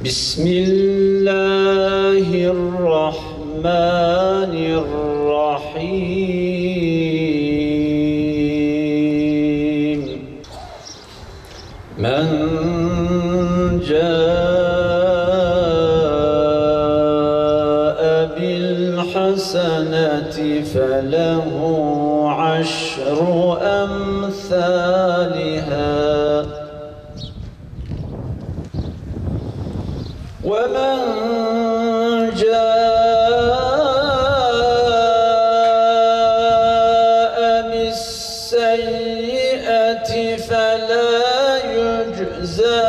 Bismillahirrahmanirrahim. Men ca'e bil haseneti felehu aşru emthaliha ve men ca'e bis seyyiati fela yüczâ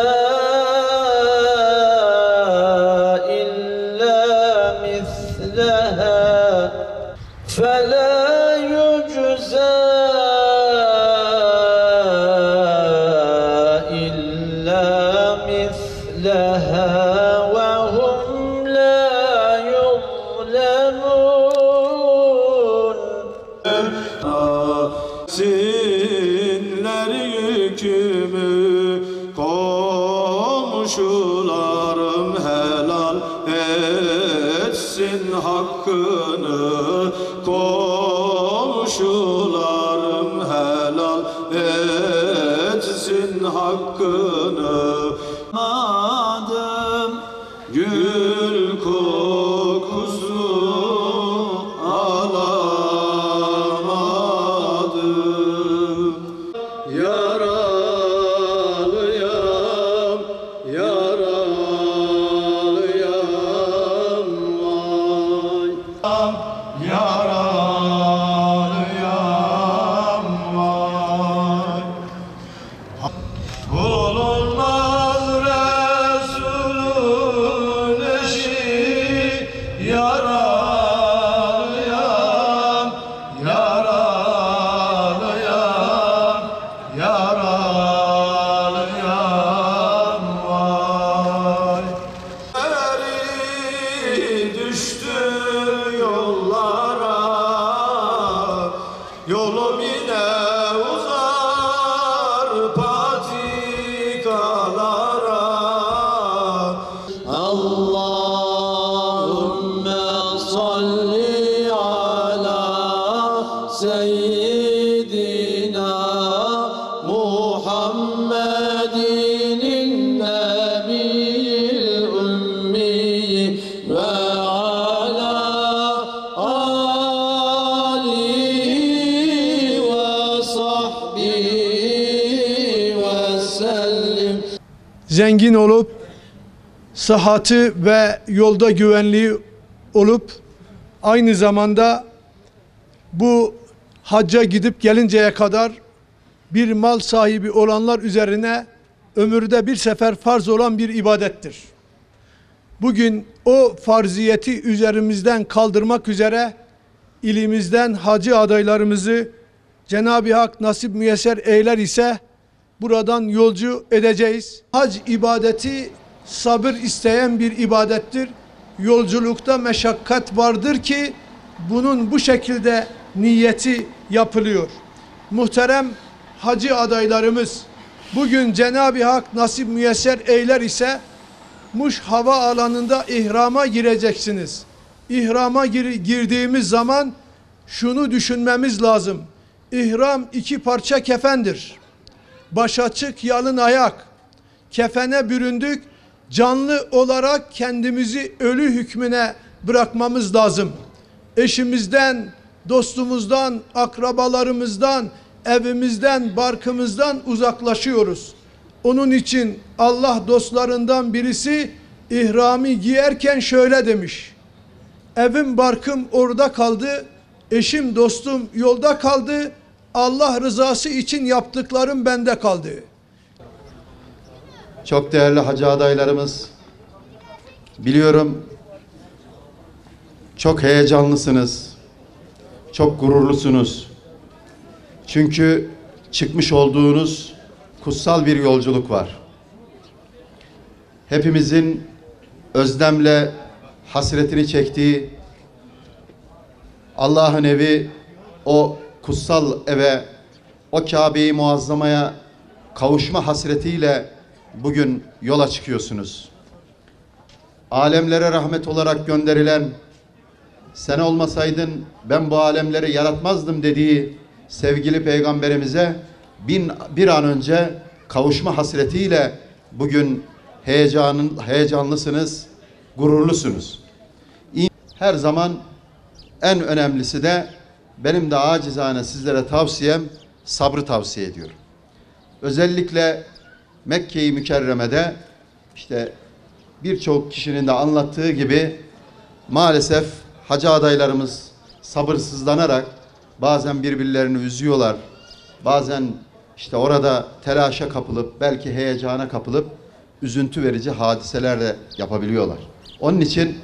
illa mislaha فلا يجزى إلا مثلها وهم لا يظلمون. Sinler yükümü komşularım helal etsin hakkını, komşularım helal etsin hakkını. Adım gül kokusu alamadım. Yaralıyam, yaralıyam vay. Yaralıyam vay. Bulunmaz Resulün eşi, yaralıyam, yaralıyam, yaralıyam vay. Eri düştü yollara, yolum yine uzar patikalara. Allahümme salli ala seyyidina Muhammedin nebiyil ümmi ve ala alihi ve sahbihi ve sellim. Zengin olup, sıhhati ve yolda güvenliği olup, aynı zamanda bu hacca gidip gelinceye kadar bir mal sahibi olanlar üzerine ömürde bir sefer farz olan bir ibadettir. Bugün o farziyeti üzerimizden kaldırmak üzere ilimizden hacı adaylarımızı Cenab-ı Hak nasip müyesser eyler ise buradan yolcu edeceğiz. Hac ibadeti sabır isteyen bir ibadettir. Yolculukta meşakkat vardır ki bunun bu şekilde niyeti yapılıyor. Muhterem hacı adaylarımız, bugün Cenab-ı Hak nasip müyesser eyler ise Muş hava alanında ihrama gireceksiniz. İhrama girdiğimiz zaman şunu düşünmemiz lazım. İhram iki parça kefendir. Baş açık, yalın ayak. Kefene büründük. Canlı olarak kendimizi ölü hükmüne bırakmamız lazım. Eşimizden, dostumuzdan, akrabalarımızdan, evimizden, barkımızdan uzaklaşıyoruz. Onun için Allah dostlarından birisi ihrami giyerken şöyle demiş: evim barkım orada kaldı, eşim dostum yolda kaldı, Allah rızası için yaptıklarım bende kaldı. Çok değerli hacı adaylarımız, biliyorum çok heyecanlısınız, çok gururlusunuz. Çünkü çıkmış olduğunuz kutsal bir yolculuk var. Hepimizin özlemle hasretini çektiği Allah'ın evi, o kutsal eve, o Kabe-i Muazzama'ya kavuşma hasretiyle bugün yola çıkıyorsunuz. alemlere rahmet olarak gönderilen, sen olmasaydın ben bu alemleri yaratmazdım dediği sevgili peygamberimize bir an önce kavuşma hasretiyle bugün heyecanlısınız, gururlusunuz. Her zaman en önemlisi de benim de acizane sizlere tavsiyem sabrı tavsiye ediyorum. Özellikle Mekke-i Mükerreme'de işte birçok kişinin de anlattığı gibi maalesef hacı adaylarımız sabırsızlanarak bazen birbirlerini üzüyorlar. Bazen işte orada telaşa kapılıp belki heyecana kapılıp üzüntü verici hadiseler de yapabiliyorlar. Onun için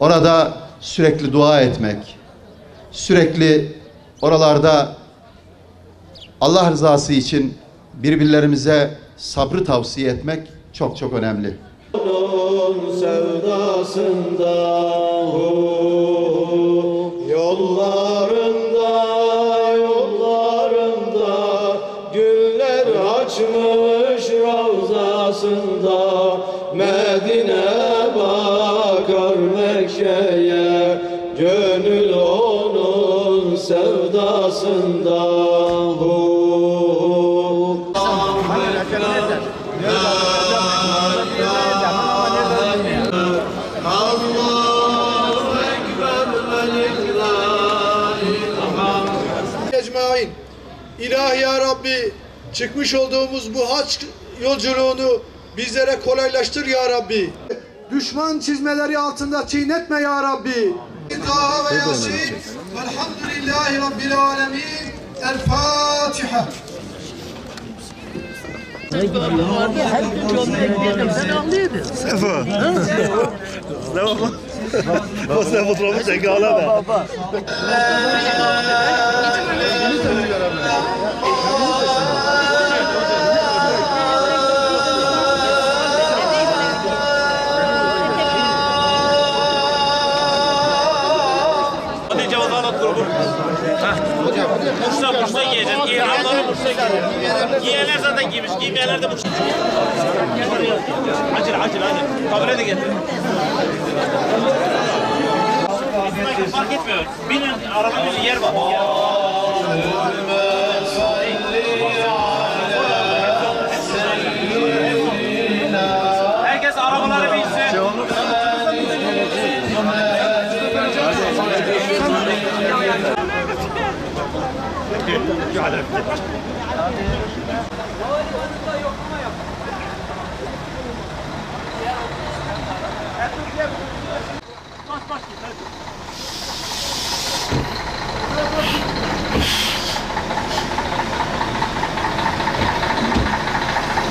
orada sürekli dua etmek, sürekli oralarda Allah rızası için birbirlerimize sabrı tavsiye etmek çok çok önemli. Onun sevdasında, yollarında, yollarında, güller açmış ravzasında, Medine bakar Mekke'ye, gönül onun sevdasında. Ecmaîn. İlahi ya Rabbi, çıkmış olduğumuz bu hac yolculuğunu bizlere kolaylaştır ya Rabbi. Düşman çizmeleri altında çiğnetme ya Rabbi. Taha ve Yasin. Velhamdülillahi Rabbil alemin. El Fatiha. Você mostrou muito legal, né, velho? Bursa giyeceğiz. Giyenler Bursa giyeceğiz. Giyenler zaten giymiş. Giymeyenler de Bursa. Acil. Kabile de getir. Fark etmiyor. Binin arabanın yer var. Herkes arabalara binsin. على